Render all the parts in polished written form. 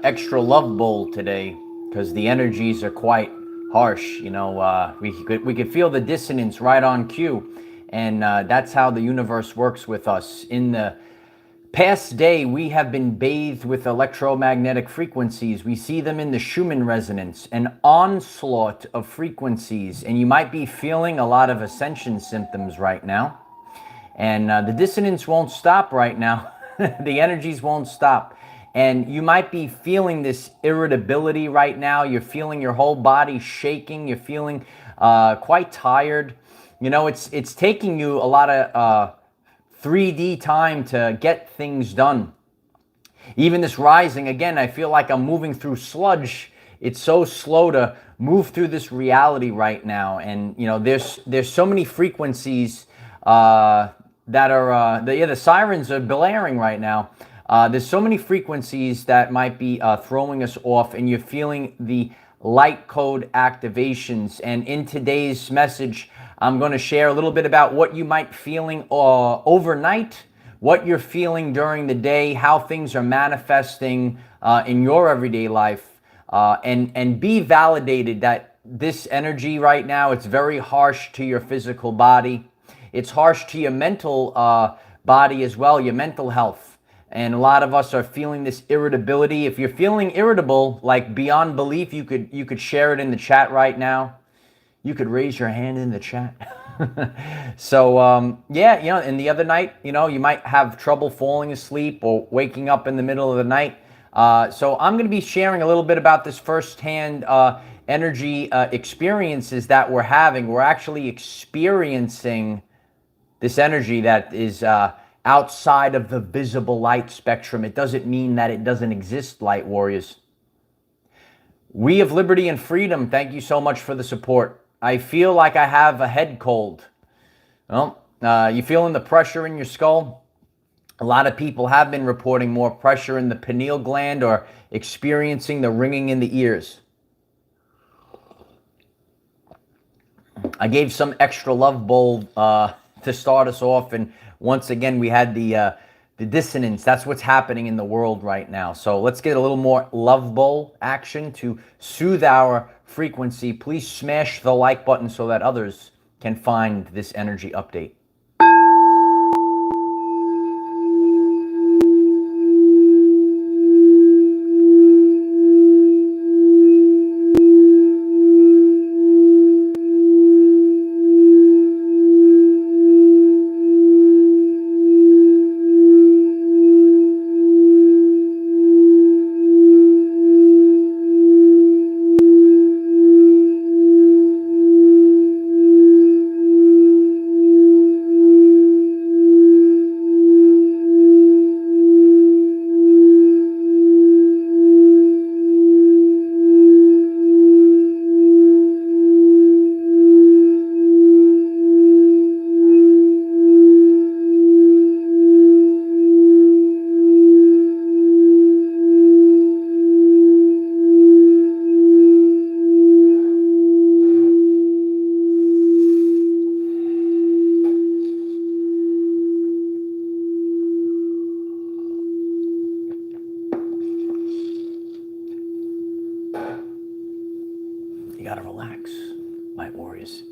extra love bowl today because the energies are quite harsh. We could feel the dissonance right on cue, and that's how the universe works with us. In the past day, we have been bathed with electromagnetic frequencies. We see them in the Schumann resonance, an onslaught of frequencies, and you might be feeling a lot of ascension symptoms right now. And the dissonance won't stop right now. The energies won't stop. And you might be feeling this irritability right now. You're feeling your whole body shaking. You're feeling quite tired. It's taking you a lot of 3D time to get things done. Even this rising, again, I feel like I'm moving through sludge. It's so slow to move through this reality right now. And, there's so many frequencies that are, the sirens are blaring right now. There's so many frequencies that might be throwing us off, and you're feeling the light code activations. And in today's message, I'm going to share a little bit about what you might be feeling overnight, what you're feeling during the day, how things are manifesting in your everyday life, and be validated that this energy right now, it's very harsh to your physical body. It's harsh to your mental body as well, your mental health. And a lot of us are feeling this irritability. If you're feeling irritable, like beyond belief, you could share it in the chat right now. You could raise your hand in the chat. So, and the other night, you might have trouble falling asleep or waking up in the middle of the night. So I'm going to be sharing a little bit about this firsthand energy experiences that we're having. We're actually experiencing this energy that is outside of the visible light spectrum. It doesn't mean that it doesn't exist, light warriors. We of Liberty and Freedom, thank you so much for the support. I feel like I have a head cold. Well, you feeling the pressure in your skull? A lot of people have been reporting more pressure in the pineal gland or experiencing the ringing in the ears. I gave some extra love bowl to start us off, and once again we had the dissonance. That's what's happening in the world right now. So let's get a little more love bowl action to soothe our frequency. Please smash the like button so that others can find this energy update. Gotta relax, light warriors.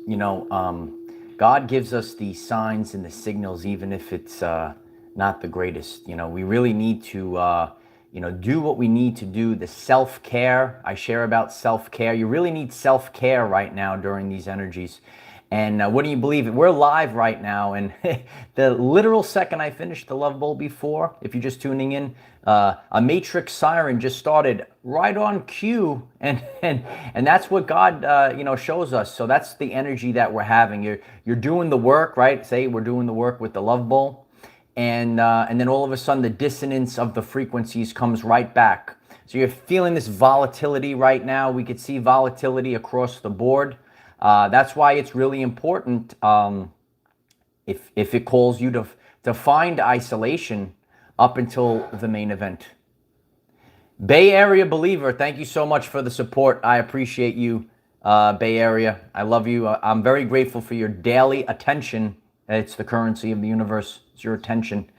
God gives us the signs and the signals, even if it's not the greatest. We really need to, do what we need to do. The self-care, I share about self-care. You really need self-care right now during these energies. And wouldn't you believe it? We're live right now, and the literal second I finished the Love Bowl before, if you're just tuning in, a matrix siren just started right on cue, and that's what God shows us. So that's the energy that we're having. You're doing the work, right? Say we're doing the work with the Love Bowl, and then all of a sudden the dissonance of the frequencies comes right back. So you're feeling this volatility right now. We could see volatility across the board. That's why it's really important, if it calls you to find isolation up until the main event. Bay Area Believer, thank you so much for the support. I appreciate you, Bay Area. I love you. I'm very grateful for your daily attention. It's the currency of the universe. It's your attention.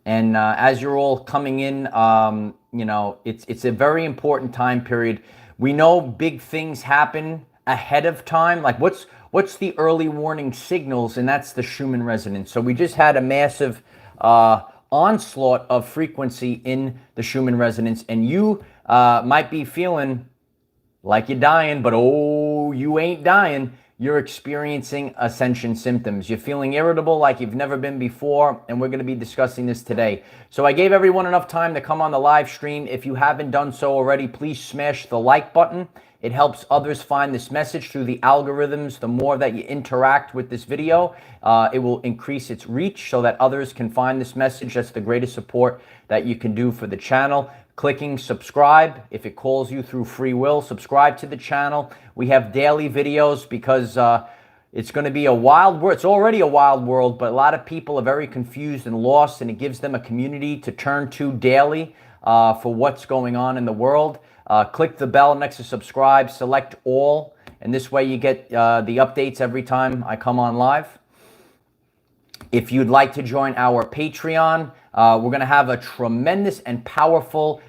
And as you're all coming in, you know, it's a very important time period. We know big things happen ahead of time. Like what's the early warning signals? And that's the Schumann resonance. So we just had a massive onslaught of frequency in the Schumann resonance, and you might be feeling like you're dying, but oh, you ain't dying. You're experiencing ascension symptoms. You're feeling irritable like you've never been before, and we're going to be discussing this today. So I gave everyone enough time to come on the live stream. If you haven't done so already, please smash the like button. It helps others find this message through the algorithms. The more that you interact with this video, it will increase its reach so that others can find this message. That's the greatest support that you can do for the channel. Clicking subscribe, if it calls you through free will, subscribe to the channel. We have daily videos because it's going to be a wild world. It's already a wild world, but a lot of people are very confused and lost, and it gives them a community to turn to daily for what's going on in the world. Click the bell next to subscribe, select all, and this way you get the updates every time I come on live. If you'd like to join our Patreon, we're going to have a tremendous and powerful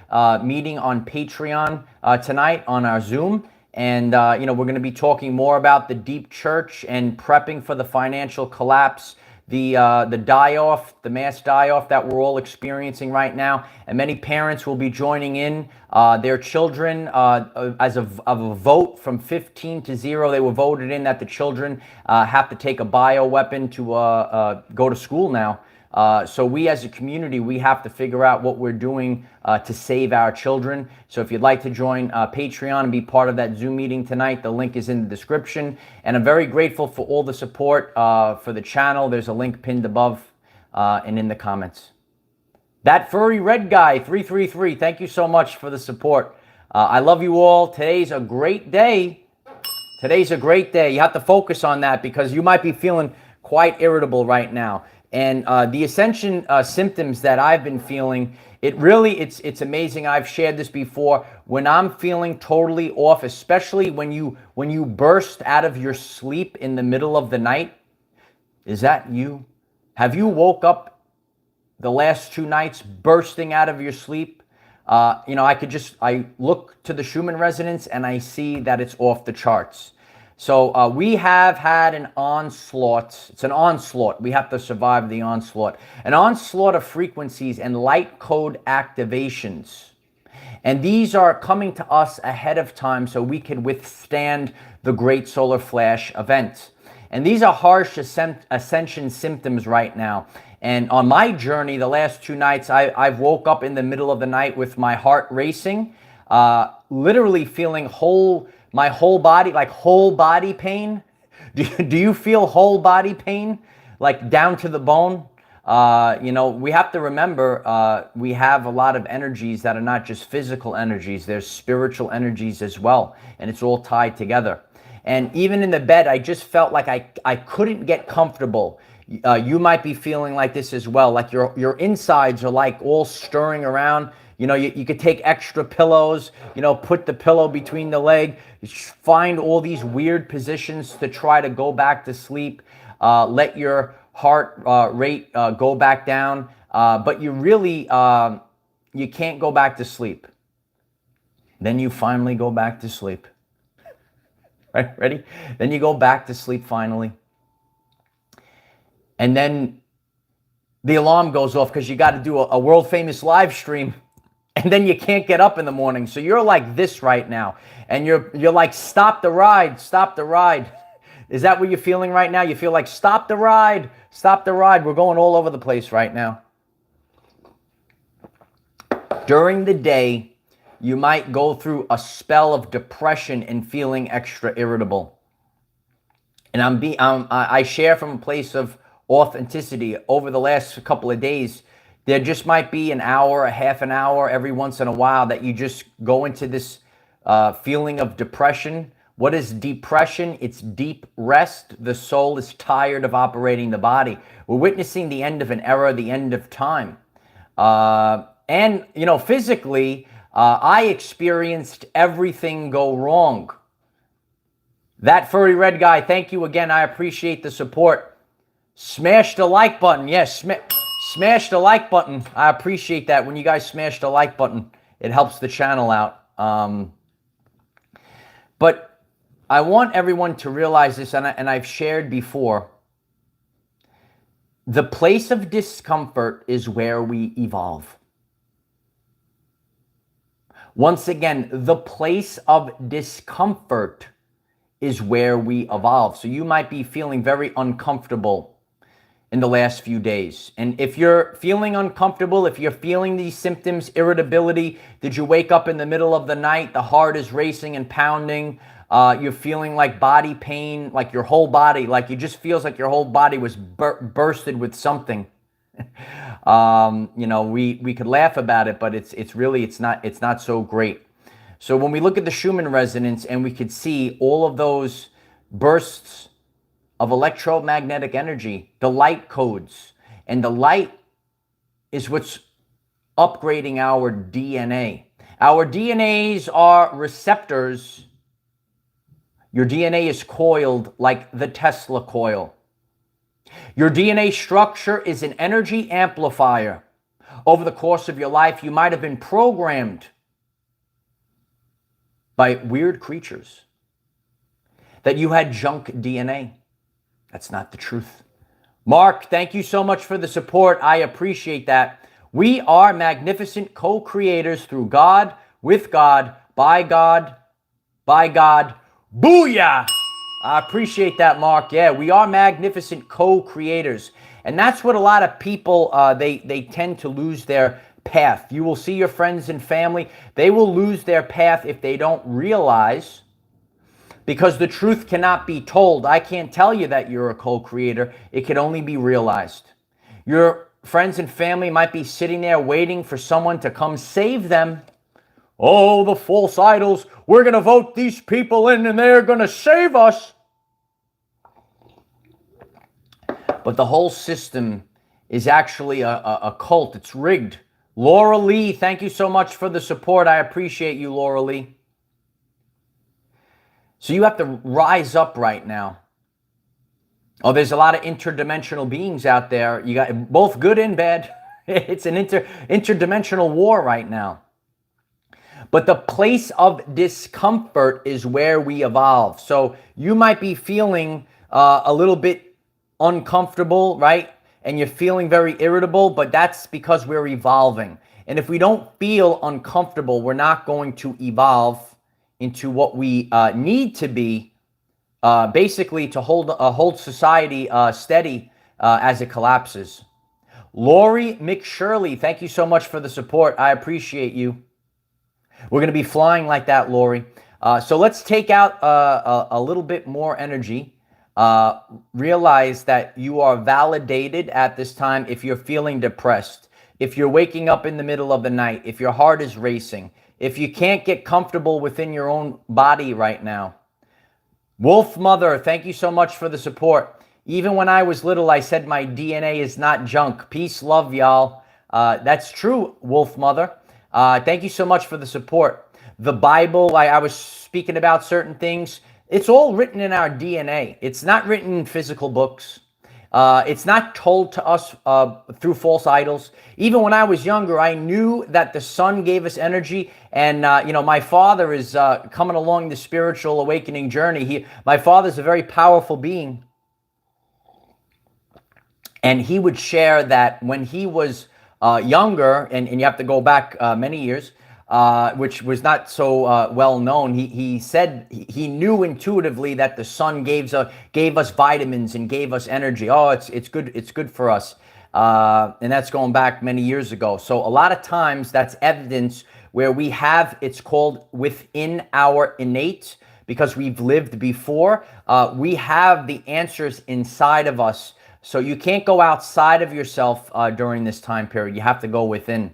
meeting on Patreon tonight on our Zoom. And, you know, we're going to be talking more about the deep church and prepping for the financial collapse, the die-off, the mass die-off that we're all experiencing right now. And many parents will be joining in their children as of a vote from 15 to 0. They were voted in that the children have to take a bioweapon to go to school now. So we as a community, we have to figure out what we're doing to save our children. So if you'd like to join Patreon and be part of that Zoom meeting tonight, the link is in the description. And I'm very grateful for all the support for the channel. There's a link pinned above and in the comments. That furry red guy, 333, thank you so much for the support. I love you all. Today's a great day. Today's a great day. You have to focus on that because you might be feeling quite irritable right now. And the ascension symptoms that I've been feeling, it's amazing. I've shared this before. When I'm feeling totally off, especially when you burst out of your sleep in the middle of the night, is that you? Have you woke up the last 2 nights bursting out of your sleep? You know, I look to the Schumann resonance and I see that it's off the charts. So we have had an onslaught. It's an onslaught. We have to survive the onslaught. An onslaught of frequencies and light code activations. And these are coming to us ahead of time so we can withstand the great solar flash event. And these are harsh ascension symptoms right now. And on my journey, the last 2 nights, I've woke up in the middle of the night with my heart racing, literally feeling my whole body, like whole body pain. Do you feel whole body pain, like down to the bone? You know, we have to remember we have a lot of energies that are not just physical energies. There's spiritual energies as well, and it's all tied together. And even in the bed, I just felt like I couldn't get comfortable. You might be feeling like this as well, like your insides are like all stirring around. You know, you could take extra pillows, you know, put the pillow between the leg, find all these weird positions to try to go back to sleep, let your heart rate go back down, but you really, you can't go back to sleep. Then you finally go back to sleep. Right, ready? Then you go back to sleep finally. And then the alarm goes off because you got to do a world famous live stream. And then you can't get up in the morning. So you're like this right now. And you're like, stop the ride, stop the ride. Is that what you're feeling right now? You feel like, stop the ride, stop the ride. We're going all over the place right now. During the day, you might go through a spell of depression and feeling extra irritable. And I share from a place of authenticity. Over the last couple of days, there just might be an hour, a half an hour every once in a while that you just go into this feeling of depression. What is depression? It's deep rest. The soul is tired of operating the body. We're witnessing the end of an era, the end of time. And, you know, physically, I experienced everything go wrong. That furry red guy, thank you again. I appreciate the support. Smash the like button. Yes, smash the like button. I appreciate that when you guys smash the like button. it helps the channel out. But I want everyone to realize this, and I've shared before, the place of discomfort is where we evolve. Once again, the place of discomfort is where we evolve. So you might be feeling very uncomfortable in the last few days. And if you're feeling uncomfortable, if you're feeling these symptoms, irritability, did you wake up in the middle of the night, the heart is racing and pounding, you're feeling like body pain, like your whole body, like it just feels like your whole body was bursted with something. You know, we could laugh about it, but it's not so great. So when we look at the Schumann resonance and we could see all of those bursts of electromagnetic energy, the light codes, and the light is what's upgrading our DNA. Our DNAs are receptors. Your DNA is coiled like the Tesla coil. Your DNA structure is an energy amplifier. Over the course of your life, you might have been programmed by weird creatures that you had junk DNA. That's not the truth. Mark, thank you so much for the support. I appreciate that. We are magnificent co-creators through God, with God, by God, by God. Booyah! I appreciate that, Mark. Yeah, we are magnificent co-creators. And that's what a lot of people, they tend to lose their path. You will see your friends and family, they will lose their path if they don't realize, because the truth cannot be told. I can't tell you that you're a co-creator. It can only be realized. Your friends and family might be sitting there waiting for someone to come save them. Oh, the false idols, we're going to vote these people in and they're going to save us. But the whole system is actually a cult. It's rigged. Laura Lee, thank you so much for the support. I appreciate you, Laura Lee. So you have to rise up right now. Oh, there's a lot of interdimensional beings out there. You got both good and bad. It's an interdimensional war right now. But the place of discomfort is where we evolve. So you might be feeling a little bit uncomfortable, right? And you're feeling very irritable, but that's because we're evolving. And if we don't feel uncomfortable, we're not going to evolve into what we need to be, basically to hold society steady as it collapses. Lori McShirley, thank you so much for the support. I appreciate you. We're going to be flying like that, Lori. So let's take out a little bit more energy. Realize that you are validated at this time if you're feeling depressed, if you're waking up in the middle of the night, if your heart is racing, if you can't get comfortable within your own body right now. Wolf Mother, thank you so much for the support. Even when I was little, I said my DNA is not junk. Peace, love, y'all. That's true, Wolf Mother. Thank you so much for the support. The Bible, I was speaking about certain things. It's all written in our DNA. It's not written in physical books. It's not told to us through false idols. Even when I was younger, I knew that the sun gave us energy. And, you know, my father is coming along the spiritual awakening journey. My father's a very powerful being. And he would share that when he was younger, and you have to go back many years, which was not so well known. He said he knew intuitively that the sun gave us vitamins and gave us energy. Oh, it's good for us, and that's going back many years ago. So a lot of times that's evidence where we have, it's called within our innate, because we've lived before. We have the answers inside of us. So you can't go outside of yourself during this time period. You have to go within.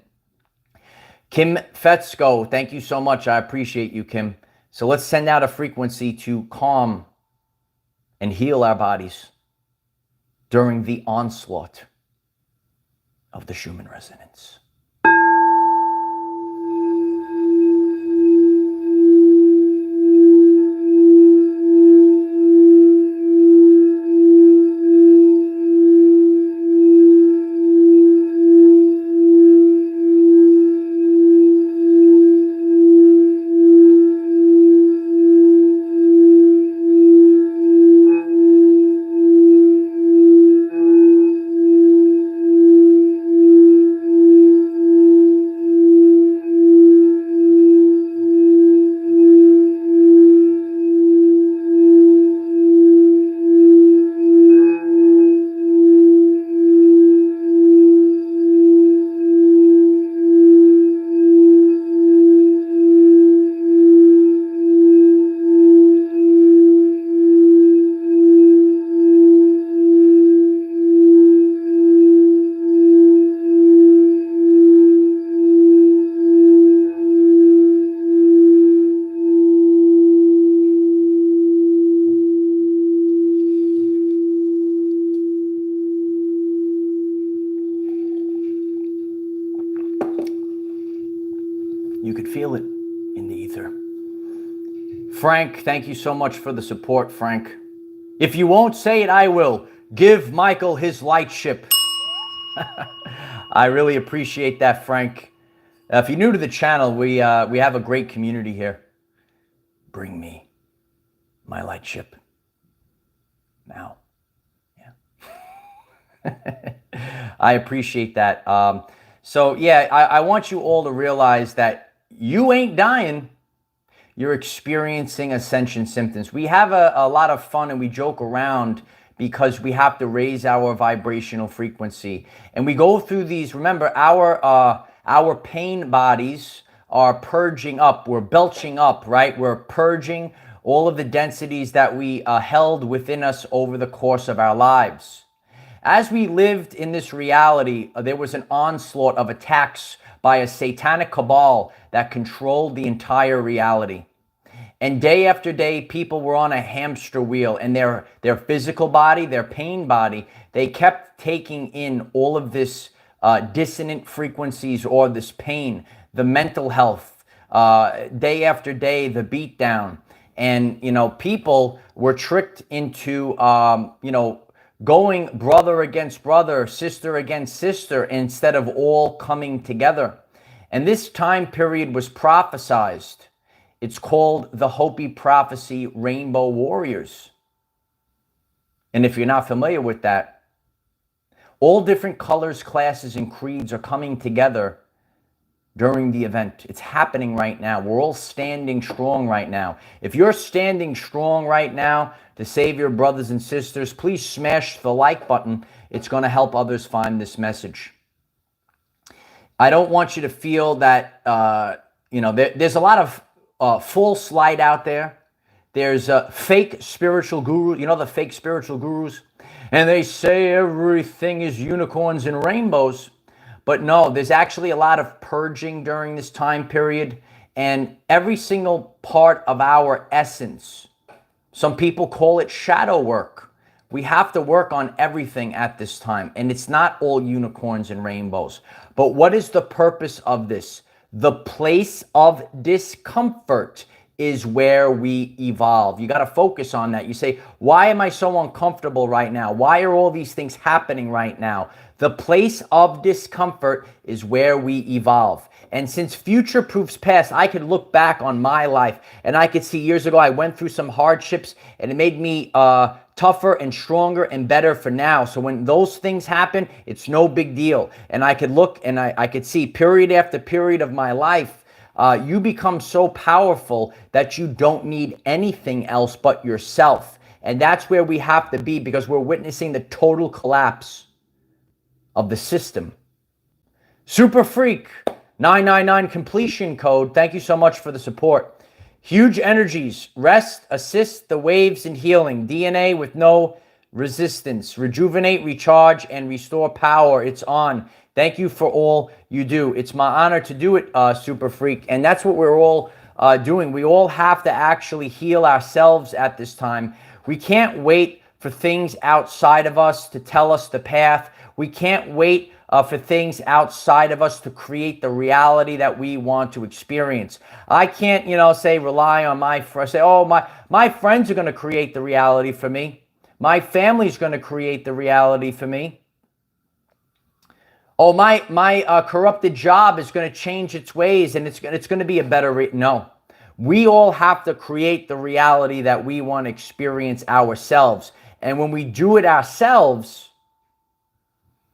Kim Fetzko, thank you so much. I appreciate you, Kim. So let's send out a frequency to calm and heal our bodies during the onslaught of the Schumann resonance. feel it in the ether. Frank, thank you so much for the support, Frank. If you won't say it, I will. Give Michael his light ship. I really appreciate that, Frank. If you're new to the channel, we have a great community here. Bring me my light ship now. Yeah. I appreciate that. So yeah, I want you all to realize that you ain't dying. You're experiencing ascension symptoms. We have a lot of fun and we joke around because we have to raise our vibrational frequency. And we go through these, remember, our pain bodies are purging up. We're belching up, right? We're purging all of the densities that we held within us over the course of our lives. As we lived in this reality, there was an onslaught of attacks by a satanic cabal that controlled the entire reality. And day after day, people were on a hamster wheel, and their physical body, their pain body, they kept taking in all of this dissonant frequencies or this pain, the mental health, day after day, the beatdown. And, people were tricked into, going brother against brother, sister against sister, instead of all coming together. And this time period was prophesized. It's called the Hopi Prophecy Rainbow Warriors. And if you're not familiar with that, all different colors, classes, and creeds are coming together during the event. It's happening right now. We're all standing strong right now. If you're standing strong right now to save your brothers and sisters, please smash the like button. It's going to help others find this message. I don't want you to feel that, there's a lot of false light out there. There's fake spiritual gurus, the fake spiritual gurus, and they say everything is unicorns and rainbows. But no, there's actually a lot of purging during this time period, and every single part of our essence. Some people call it shadow work. We have to work on everything at this time, and it's not all unicorns and rainbows. But what is the purpose of this? The place of discomfort is where we evolve. You got to focus on that. You say, why am I so uncomfortable right now? Why are all these things happening right now? The place of discomfort is where we evolve. And since future proofs past, I could look back on my life and I could see years ago I went through some hardships and it made me tougher and stronger and better for now. So when those things happen, it's no big deal. And I could look and I could see period after period of my life, you become so powerful that you don't need anything else but yourself. And that's where we have to be, because we're witnessing the total collapse of the system. Super Freak 999 completion code. Thank you so much for the support. Huge energies. Rest, assist the waves in healing. DNA with no resistance. Rejuvenate, recharge, and restore power. It's on. Thank you for all you do. It's my honor to do it, Super Freak. And that's what we're all doing. We all have to actually heal ourselves at this time. We can't wait for things outside of us to tell us the path. We can't wait for things outside of us to create the reality that we want to experience. I can't, say rely on my friends. Say, oh, my friends are going to create the reality for me. My family's going to create the reality for me. Oh, my corrupted job is going to change its ways and it's going to be a better. No, we all have to create the reality that we want to experience ourselves. And when we do it ourselves,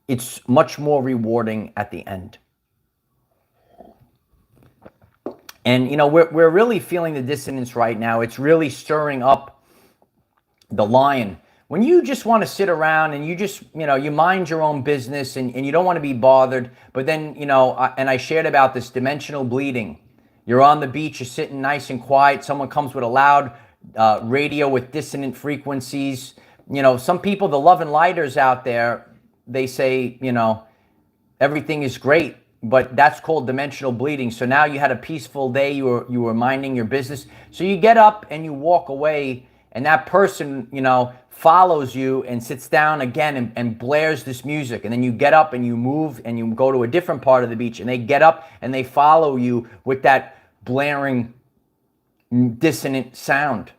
it's much more rewarding at the end. And, we're really feeling the dissonance right now. It's really stirring up the lion. When you just want to sit around and you just, you mind your own business and you don't want to be bothered. But then, and I shared about this dimensional bleeding. You're on the beach, you're sitting nice and quiet. Someone comes with a loud radio with dissonant frequencies. Some people, the love and lighters out there, they say, everything is great, but that's called dimensional bleeding. So now you had a peaceful day, you were minding your business. So you get up and you walk away, and that person, follows you and sits down again and blares this music. And then you get up and you move and you go to a different part of the beach, and they get up and they follow you with that blaring, dissonant sound.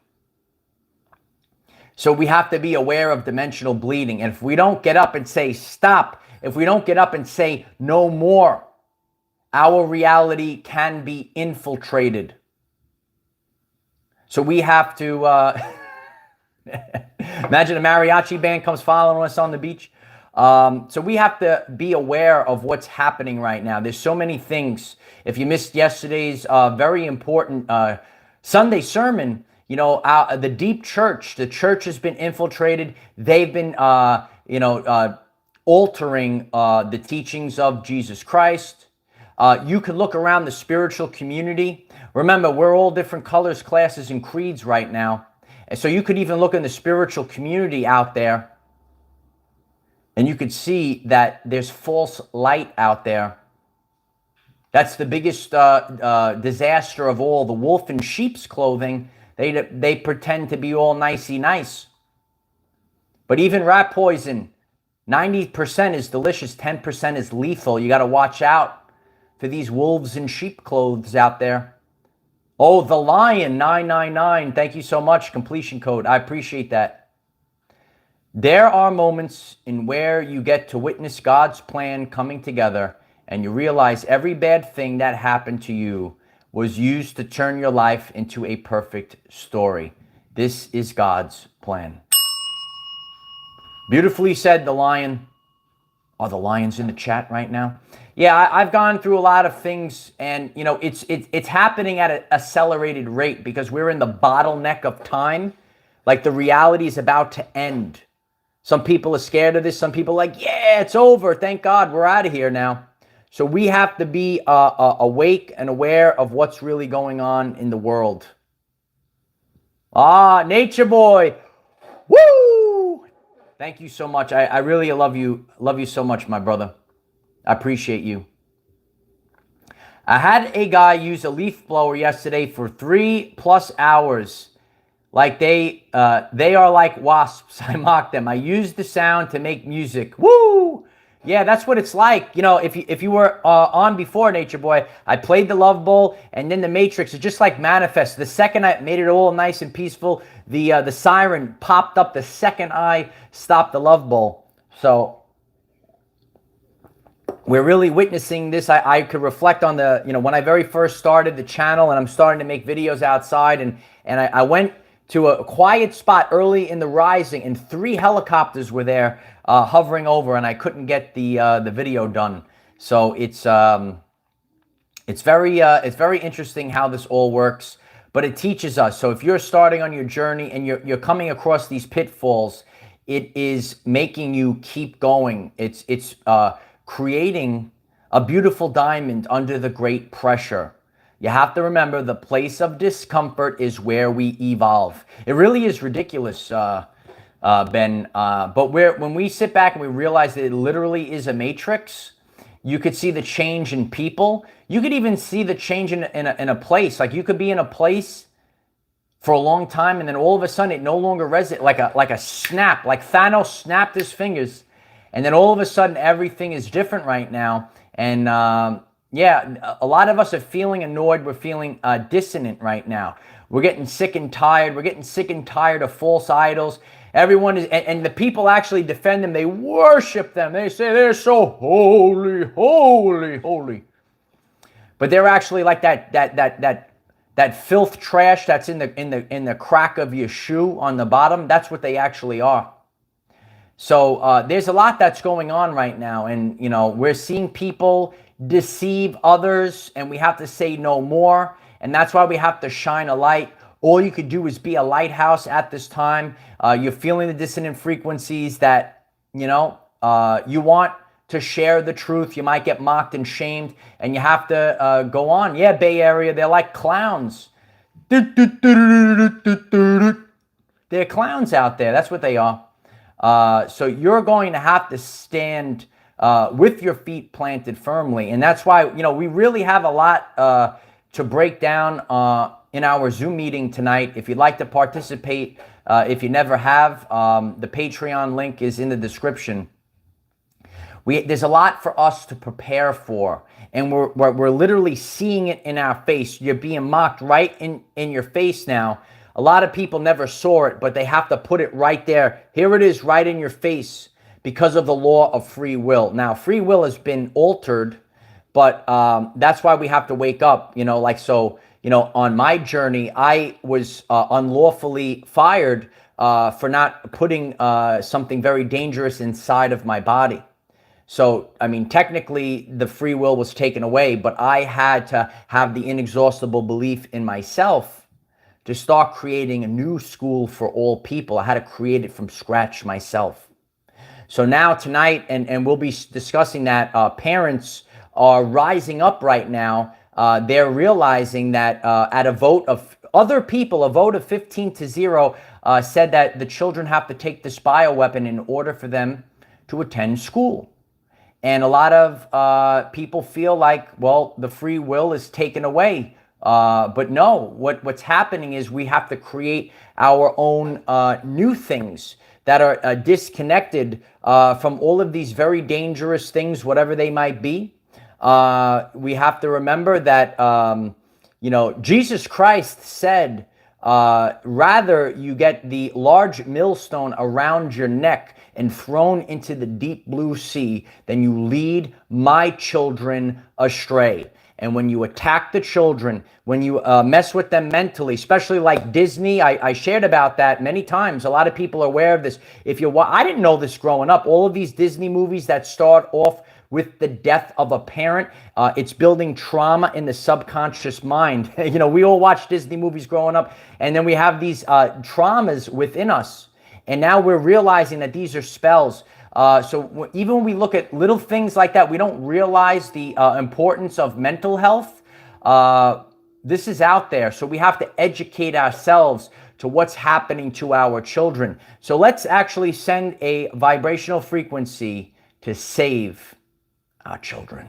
So we have to be aware of dimensional bleeding. And if we don't get up and say stop, if we don't get up and say no more, our reality can be infiltrated. So we have to, imagine a mariachi band comes following us on the beach. So we have to be aware of what's happening right now. There's so many things. If you missed yesterday's very important Sunday sermon, you know, the deep church, the church has been infiltrated. They've been, altering the teachings of Jesus Christ. You could look around the spiritual community. Remember, we're all different colors, classes, and creeds right now. And so you could even look in the spiritual community out there, and you could see that there's false light out there. That's the biggest disaster of all. The wolf in sheep's clothing, they pretend to be all nicey nice. But even rat poison, 90% is delicious, 10% is lethal. You got to watch out for these wolves in sheep clothes out there. Oh, the Lion 999. Thank you so much. Completion code. I appreciate that. There are moments in where you get to witness God's plan coming together, and you realize every bad thing that happened to you was used to turn your life into a perfect story. This is God's plan. Beautifully said, the Lion. Are the lions in the chat right now? Yeah, I've gone through a lot of things, and you know, it's happening at an accelerated rate because we're in the bottleneck of time. Like the reality is about to end. Some people are scared of this. Some people are like, yeah, it's over. Thank God we're out of here now. So we have to be awake and aware of what's really going on in the world. Ah, Nature Boy. Woo! Thank you so much. I really love you. Love you so much, my brother. I appreciate you. I had a guy use a leaf blower yesterday for 3+ hours. Like they are like wasps. I mocked them. I used the sound to make music. Woo! Yeah, that's what it's like. You know, if you were on before, Nature Boy, I played the Love Bowl, and then the Matrix. It's just like Manifest. The second I made it all nice and peaceful, the siren popped up the second I stopped the Love Bowl. So we're really witnessing this. I could reflect on the, you know, when I very first started the channel and I'm starting to make videos outside, and I went to a quiet spot early in the rising, and 3 helicopters were there hovering over, and I couldn't get the video done. So it's very interesting how this all works, but it teaches us. So if you're starting on your journey and you're coming across these pitfalls, it is making you keep going. It's creating a beautiful diamond under the great pressure. You have to remember, the place of discomfort is where we evolve. It really is ridiculous, Ben. But when we sit back and we realize that it literally is a matrix, you could see the change in people. You could even see the change in a place. Like you could be in a place for a long time, and then all of a sudden it no longer resonates, like a snap, like Thanos snapped his fingers, and then all of a sudden everything is different right now. And yeah, a lot of us are feeling annoyed. We're feeling dissonant right now. We're getting sick and tired. We're getting sick and tired of false idols. Everyone is, and the people actually defend them. They worship them. They say they're so holy, holy, holy. But they're actually like that filth trash that's in the crack of your shoe on the bottom. That's what they actually are. So there's a lot that's going on right now, and you know, we're seeing people deceive others, and we have to say no more. And that's why we have to shine a light. All you could do is be a lighthouse at this time. You're feeling the dissonant frequencies that, you know, you want to share the truth. You might get mocked and shamed, and you have to go on. Yeah, Bay Area, they're like clowns. They're clowns out there. That's what they are. So you're going to have to stand with your feet planted firmly. And that's why, you know, we really have a lot to break down in our Zoom meeting tonight. If you'd like to participate, if you never have, the Patreon link is in the description. There's a lot for us to prepare for, and we're literally seeing it in our face. You're being mocked right in your face now. A lot of people never saw it, but they have to put it right there. Here it is, right in your face, because of the law of free will. Now, free will has been altered, but that's why we have to wake up. Like, so, on my journey, I was unlawfully fired for not putting something very dangerous inside of my body. So, I mean, technically the free will was taken away, but I had to have the inexhaustible belief in myself to start creating a new school for all people. I had to create it from scratch myself. So now tonight, and we'll be discussing that, parents are rising up right now. They're realizing that at a vote of other people, a vote of 15-0 said that the children have to take this bioweapon in order for them to attend school. And a lot of people feel like, well, the free will is taken away. But no, what's happening is we have to create our own new things that are disconnected from all of these very dangerous things, whatever they might be. We have to remember that, Jesus Christ said, rather you get the large millstone around your neck and thrown into the deep blue sea than you lead my children astray. And when you attack the children, when you mess with them mentally, especially like Disney, I shared about that many times. A lot of people are aware of this. I didn't know this growing up. All of these Disney movies that start off with the death of a parent, it's building trauma in the subconscious mind. We all watch Disney movies growing up, and then we have these traumas within us. And now we're realizing that these are spells. So even when we look at little things like that, we don't realize the importance of mental health. This is out there. So we have to educate ourselves to what's happening to our children. So let's actually send a vibrational frequency to save our children.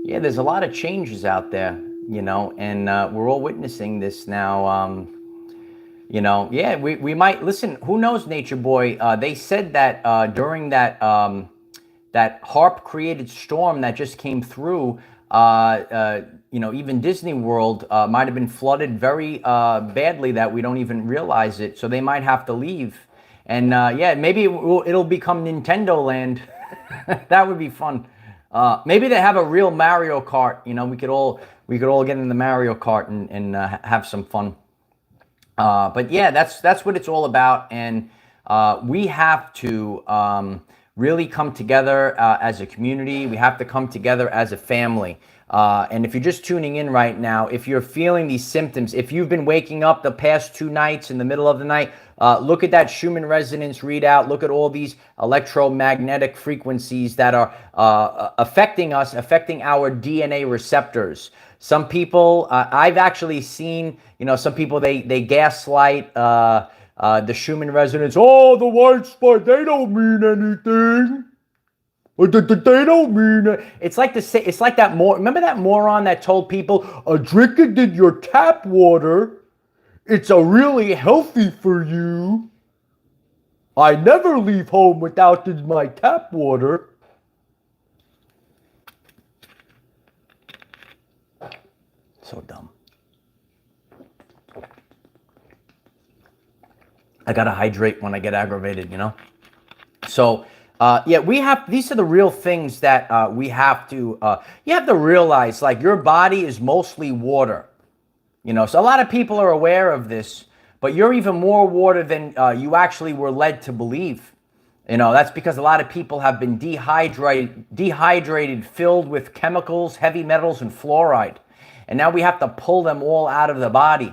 Yeah, there's a lot of changes out there, and we're all witnessing this now. Yeah, we might listen. Who knows, Nature Boy? They said that during that HAARP created storm that just came through, even Disney World might have been flooded very badly that we don't even realize it. So they might have to leave. And yeah, maybe it'll become Nintendo Land. That would be fun. Maybe they have a real Mario Kart. We could all get in the Mario Kart and have some fun. But yeah, that's what it's all about, and we have to really come together as a community. We have to come together as a family. And if you're just tuning in right now, if you're feeling these symptoms, if you've been waking up the past 2 nights in the middle of the night, look at that Schumann resonance readout. Look at all these electromagnetic frequencies that are affecting us, affecting our DNA receptors. Some people, I've actually seen, some people, they gaslight the Schumann resonance. Oh, the white spot, they don't mean anything. They don't mean it. It's like that. Remember that moron that told people, drink it in your tap water. It's really healthy for you. I never leave home without my tap water. So dumb. I gotta hydrate when I get aggravated, So Yeah, these are the real things that we have to, you have to realize, like, your body is mostly water. You know, so a lot of people are aware of this, but you're even more water than you actually were led to believe. You know, that's because a lot of people have been dehydrated, filled with chemicals, heavy metals, and fluoride. And now we have to pull them all out of the body.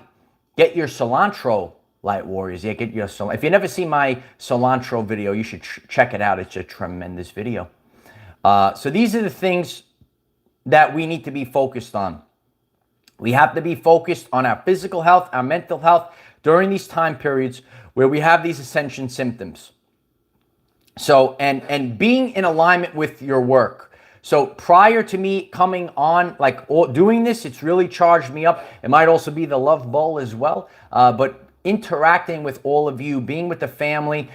Get your cilantro, light warriors. Yeah, get your cilantro. If you never see my cilantro video, you should check it out. It's a tremendous video. So these are the things that we need to be focused on. We have to be focused on our physical health, our mental health during these time periods where we have these ascension symptoms. So, and being in alignment with your work. So prior to me coming on, like doing this, it's really charged me up. It might also be the love bowl as well. But interacting with all of you, being with the family,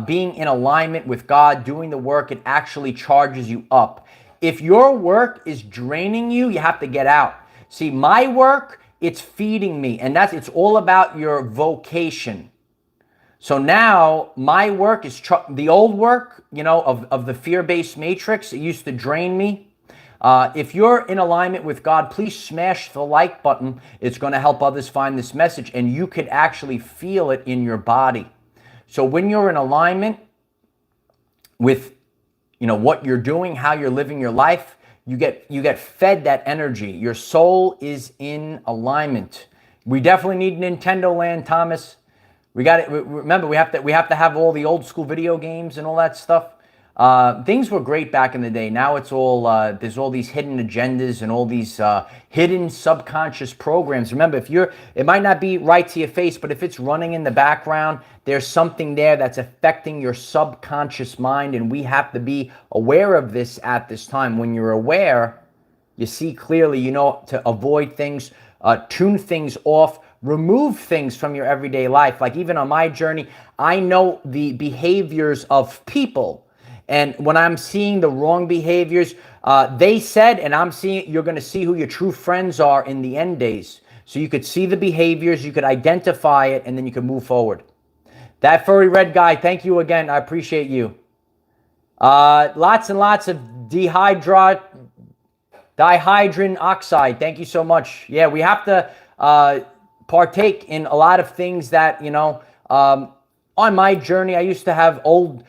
being in alignment with God, doing the work, it actually charges you up. If your work is draining you, you have to get out. See, my work, it's feeding me, and it's all about your vocation. So now my work is the old work, you know, of the fear-based matrix. It used to drain me. If you're in alignment with God, please smash the like button. It's going to help others find this message, and you could actually feel it in your body. So when you're in alignment with, you know, what you're doing, how you're living your life, you get fed that energy. Your soul is in alignment. We definitely need Nintendo Land, Thomas. We got it. Remember, we have to have all the old school video games and all that stuff. Things were great back in the day. Now it's all there's all these hidden agendas and all these hidden subconscious programs. Remember, it might not be right to your face, but if it's running in the background, there's something there that's affecting your subconscious mind, and we have to be aware of this at this time. When you're aware, you see clearly. You know to avoid things, tune things off. Remove things from your everyday life. Like even on my journey, I know the behaviors of people. And when I'm seeing the wrong behaviors, they said, and I'm seeing, you're going to see who your true friends are in the end days. So you could see the behaviors, you could identify it, and then you could move forward. That furry red guy, thank you again. I appreciate you. Lots and lots of dihydrogen oxide. Thank you so much. Yeah, we have to partake in a lot of things that, you know, on my journey, I used to have old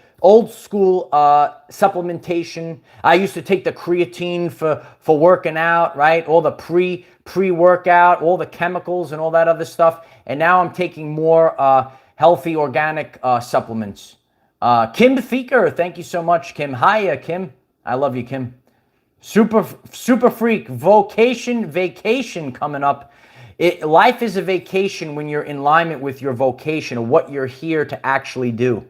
school supplementation. I used to take the creatine for working out, right? All the pre-workout, all the chemicals and all that other stuff. And now I'm taking more healthy organic supplements. Kim Thieker, thank you so much, Kim. Hiya, Kim. I love you, Kim. Super freak. Vacation coming up. Life is a vacation when you're in alignment with your vocation, or what you're here to actually do.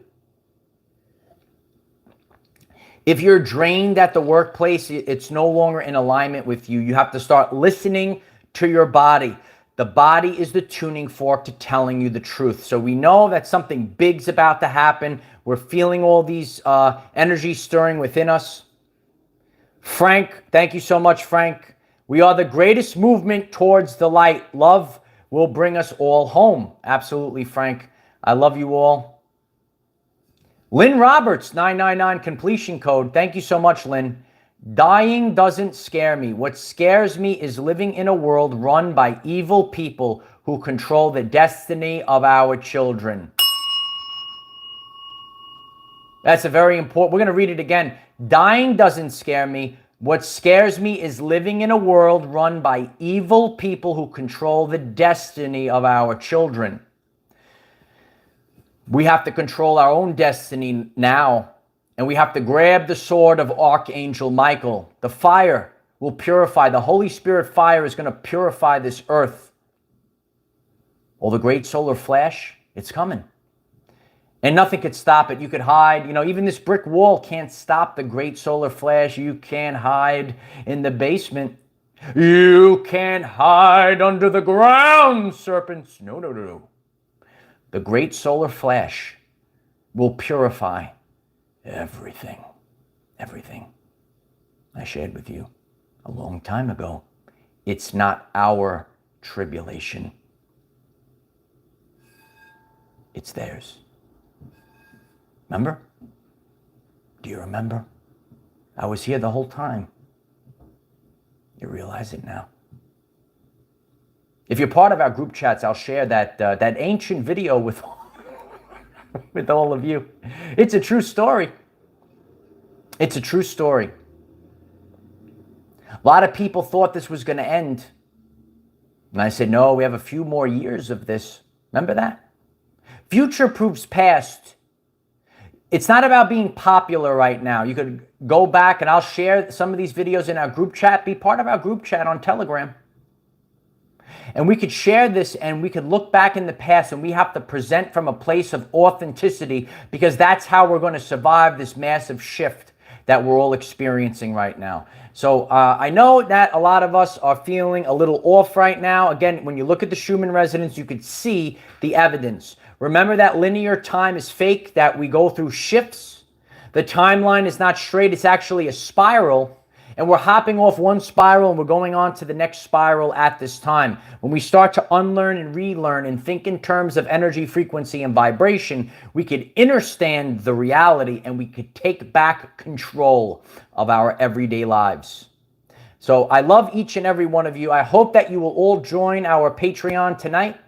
If you're drained at the workplace, it's no longer in alignment with you. You have to start listening to your body. The body is the tuning fork to telling you the truth. So we know that something big's about to happen. We're feeling all these energies stirring within us. Frank, thank you so much, Frank. We are the greatest movement towards the light. Love will bring us all home. Absolutely, Frank. I love you all. Lynn Roberts, 999 completion code. Thank you so much, Lynn. Dying doesn't scare me. What scares me is living in a world run by evil people who control the destiny of our children. That's a very important. We're going to read it again. Dying doesn't scare me. What scares me is living in a world run by evil people who control the destiny of our children. We have to control our own destiny now, and we have to grab the sword of Archangel Michael. The fire will purify. The Holy Spirit fire is going to purify this earth. Well, the great solar flash, it's coming. And nothing could stop it. You could hide. You know, even this brick wall can't stop the great solar flash. You can't hide in the basement. You can't hide under the ground, serpents. No, no, no, no. The great solar flash will purify everything. Everything I shared with you a long time ago. It's not our tribulation. It's theirs. Remember? Do you remember? I was here the whole time. You realize it now. If you're part of our group chats, I'll share that ancient video with with all of you. It's a true story. It's a true story. A lot of people thought this was going to end. And I said, no, we have a few more years of this. Remember that? Future proves past. It's not about being popular right now. You could go back and I'll share some of these videos in our group chat. Be part of our group chat on Telegram. And we could share this and we could look back in the past, and we have to present from a place of authenticity, because that's how we're going to survive this massive shift that we're all experiencing right now. So I know that a lot of us are feeling a little off right now. Again, when you look at the Schumann resonance, you could see the evidence. Remember that linear time is fake, that we go through shifts. The timeline is not straight, it's actually a spiral. And we're hopping off one spiral and we're going on to the next spiral at this time. When we start to unlearn and relearn and think in terms of energy, frequency, and vibration, we could understand the reality and we could take back control of our everyday lives. So I love each and every one of you. I hope that you will all join our Patreon tonight.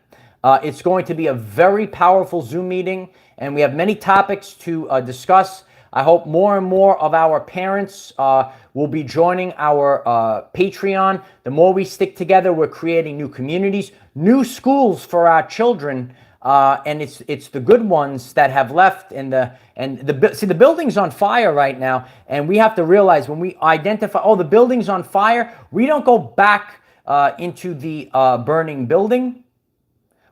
It's going to be a very powerful Zoom meeting, and we have many topics to discuss. I hope more and more of our parents will be joining our Patreon. The more we stick together, we're creating new communities, new schools for our children, and it's the good ones that have left. See, the building's on fire right now, and we have to realize when we identify, oh, the building's on fire, we don't go back into the burning building.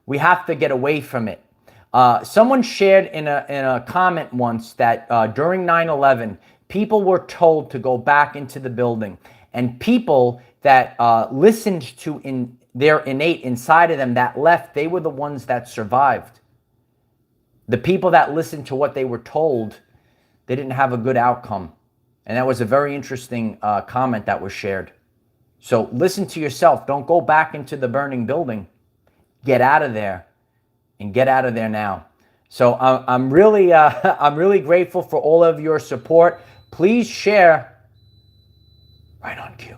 We have to get away from it. Someone shared in a comment once that during 9/11, people were told to go back into the building, and people that listened to their innate inside of them that left, they were the ones that survived. The people that listened to what they were told, they didn't have a good outcome. And that was a very interesting comment that was shared. So listen to yourself. Don't go back into the burning building. Get out of there. And get out of there now. So I'm really grateful for all of your support. Please share, right on cue.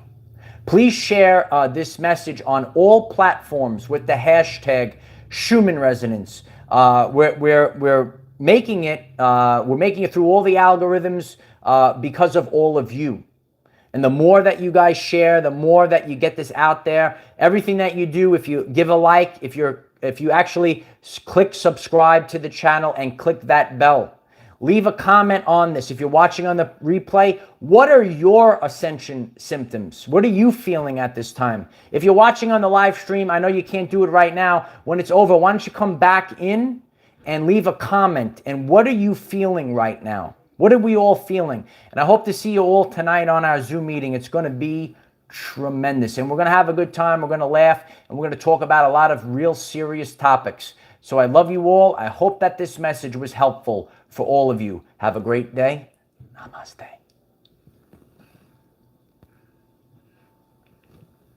Please share this message on all platforms with the hashtag Schumann Resonance. We're making it. We're making it through all the algorithms because of all of you. And the more that you guys share, the more that you get this out there. Everything that you do, if you give a like, if you actually click subscribe to the channel and click that bell, leave a comment on this. If you're watching on the replay, what are your ascension symptoms? What are you feeling at this time? If you're watching on the live stream, I know you can't do it right now. When it's over, why don't you come back in and leave a comment? And what are you feeling right now? What are we all feeling? And I hope to see you all tonight on our Zoom meeting. It's going to be tremendous. And we're going to have a good time. We're going to laugh. And we're going to talk about a lot of real serious topics. So I love you all. I hope that this message was helpful for all of you. Have a great day. Namaste.